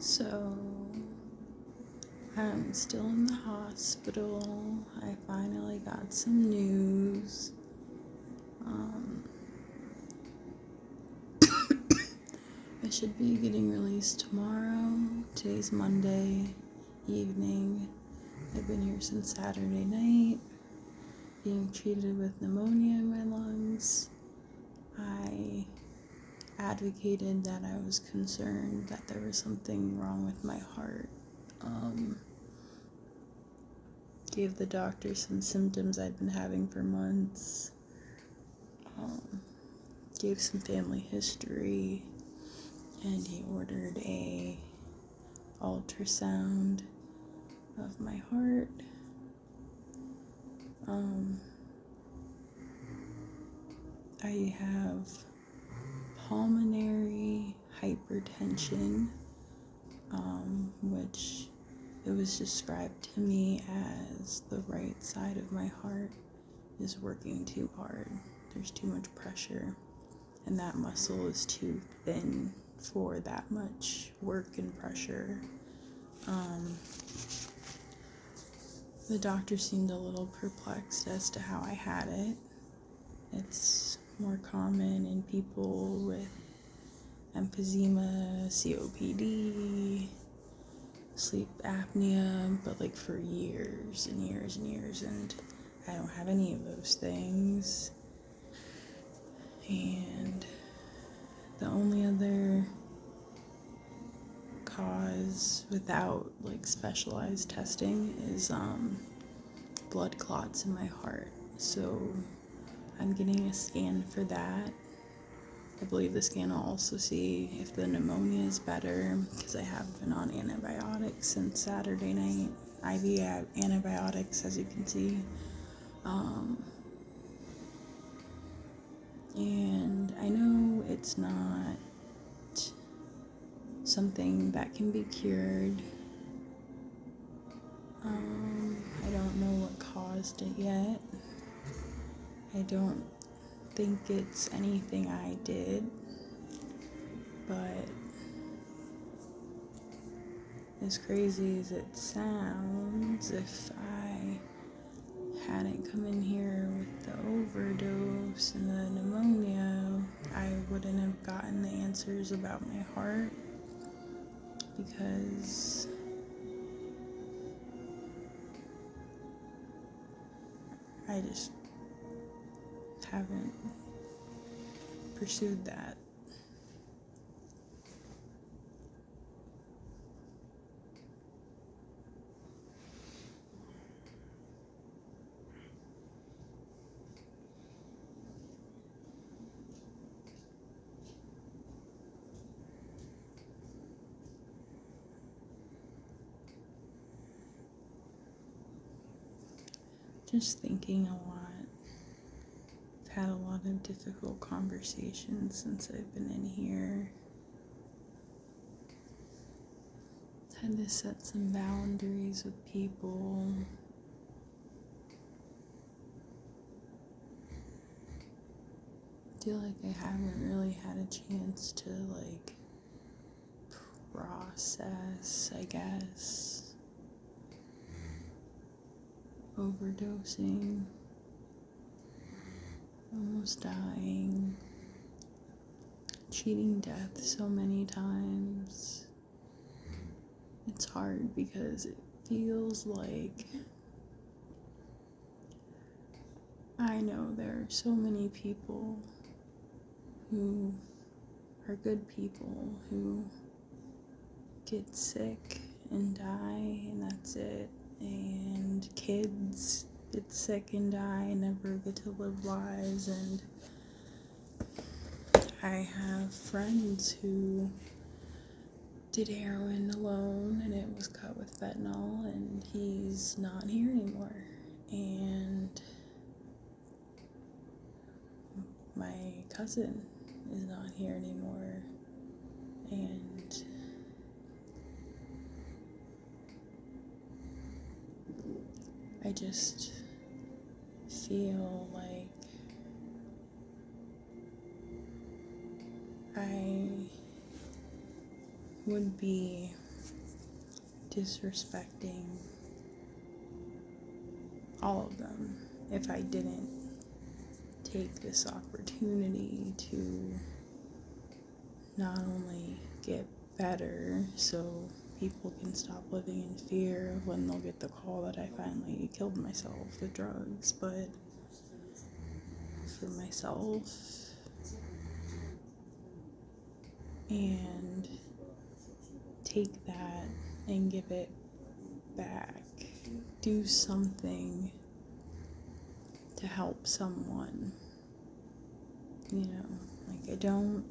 So, I'm still in the hospital. I finally got some news. I should be getting released tomorrow. Today's Monday evening. I've been here since Saturday night, being treated with pneumonia in my lungs. I advocated that I was concerned that there was something wrong with my heart. Gave the doctor some symptoms I'd been having for months. Gave some family history, and he ordered a ultrasound of my heart. I have pulmonary hypertension, which it was described to me as the right side of my heart is working too hard. There's too much pressure, and that muscle is too thin for that much work and pressure. The doctor seemed a little perplexed as to how I had it. It's more common in people with emphysema, COPD, sleep apnea, but like for years and years and years, and I don't have any of those things. And the only other cause without like specialized testing is blood clots in my heart. So I'm getting a scan for that. I believe the scan will also see if the pneumonia is better, because I have been on antibiotics since Saturday night. IV antibiotics, as you can see. And I know it's not something that can be cured. I don't know what caused it yet. I don't think it's anything I did, but as crazy as it sounds, if I hadn't come in here with the overdose and the pneumonia, I wouldn't have gotten the answers about my heart, because I just haven't pursued that. Just thinking a lot. I've had a lot of difficult conversations since I've been in here. Had to set some boundaries with people. I feel like I haven't really had a chance to like process, I guess, overdosing, almost dying, cheating death so many times. It's hard because it feels like I know there are so many people who are good people who get sick and die, and that's it. And kids get sick and die and never get to live lives. And I have friends who did heroin alone, and it was cut with fentanyl, and he's not here anymore. And my cousin is not here anymore. And I just feel like I would be disrespecting all of them if I didn't take this opportunity to not only get better so people can stop living in fear of when they'll get the call that I finally killed myself with drugs, but for myself and take that and give it back. Do something to help someone. Like I don't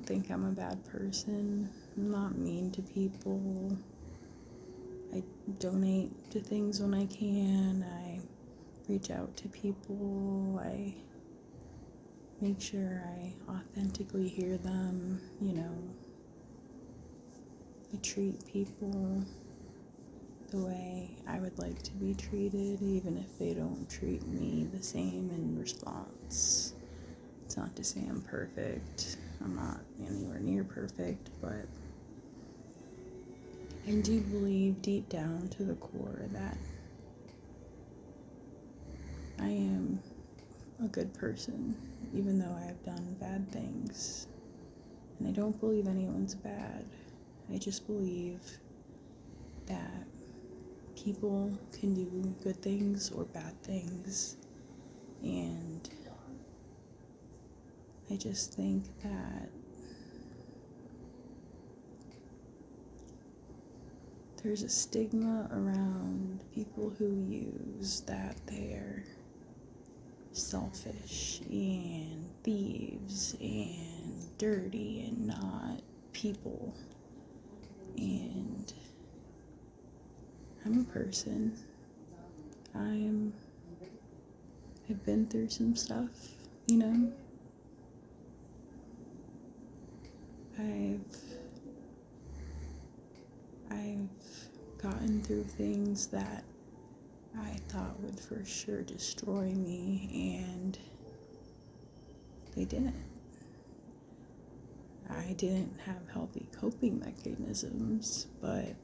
think I'm a bad person. I'm not mean to people. I donate to things when I can. I reach out to people. I make sure I authentically hear them. I treat people the way I would like to be treated, even if they don't treat me the same in response. It's not to say I'm perfect. I'm not anywhere near perfect, but I do believe deep down to the core that I am a good person, even though I have done bad things. And I don't believe anyone's bad. I just believe that people can do good things or bad things. And I just think that there's a stigma around people who use that they're selfish and thieves and dirty and not people. And I'm a person. I've been through some stuff, I've gotten through things that I thought would for sure destroy me, and they didn't. I didn't have healthy coping mechanisms, but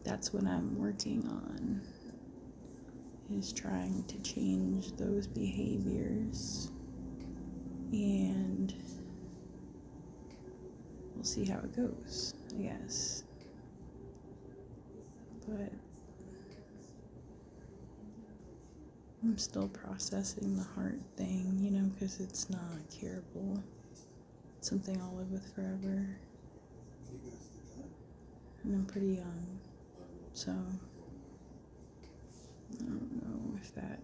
that's what I'm working on, is trying to change those behaviors, and we'll see how it goes, I guess. But I'm still processing the heart thing, because it's not curable. It's something I'll live with forever. And I'm pretty young, so I don't know if that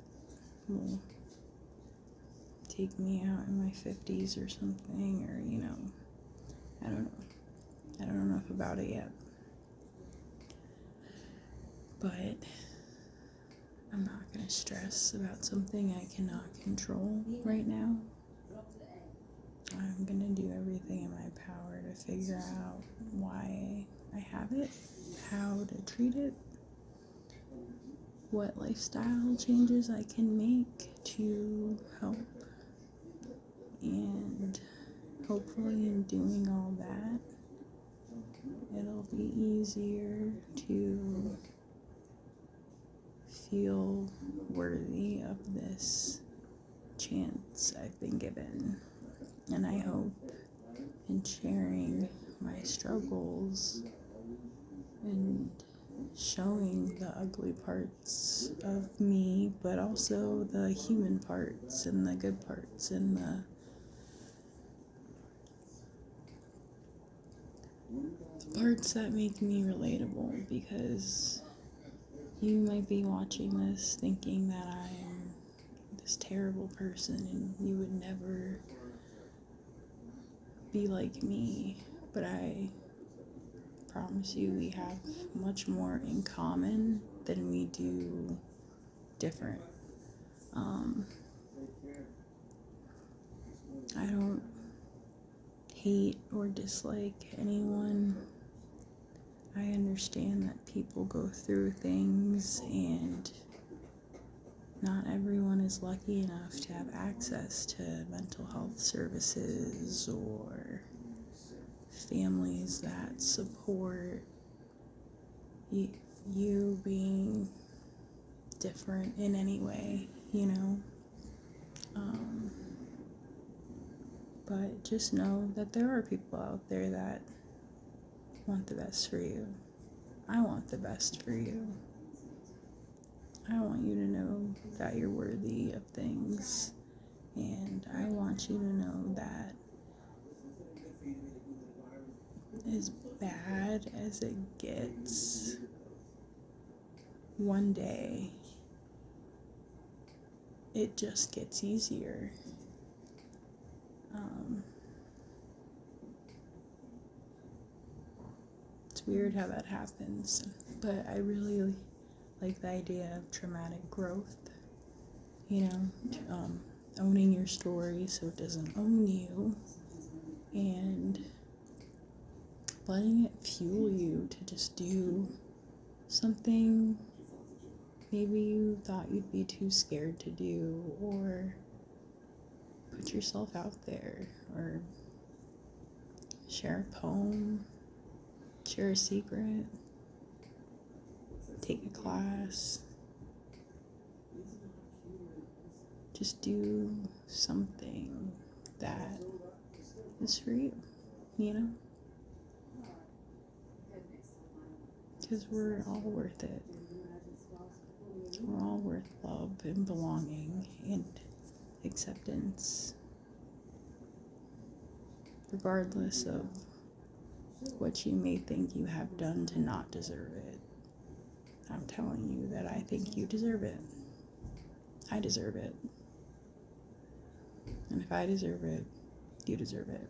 will take me out in my 50s or something, or, I don't know. I don't know enough about it yet. But I'm not going to stress about something I cannot control right now. I'm going to do everything in my power to figure out why I have it, how to treat it, what lifestyle changes I can make to help. And hopefully in doing all that, it'll be easier to feel worthy of this chance I've been given. And I hope in sharing my struggles and showing the ugly parts of me, but also the human parts and the good parts and the parts that make me relatable, because you might be watching this thinking that I'm this terrible person and you would never be like me, but I promise you we have much more in common than we do different. I don't hate or dislike anyone. I understand that people go through things, and not everyone is lucky enough to have access to mental health services or families that support you being different in any way, you know. But just know that there are people out there that want the best for you. I want the best for you. I want you to know that you're worthy of things, and I want you to know that as bad as it gets, one day it just gets easier. It's weird how that happens, but I really like the idea of traumatic growth, you know, owning your story so it doesn't own you, and letting it fuel you to just do something maybe you thought you'd be too scared to do, or put yourself out there, or share a poem, share a secret, take a class, just do something that is for you, you know? Because we're all worth it. We're all worth love and belonging and acceptance, regardless of what you may think you have done to not deserve it. I'm telling you that I think you deserve it. I deserve it. And if I deserve it, you deserve it.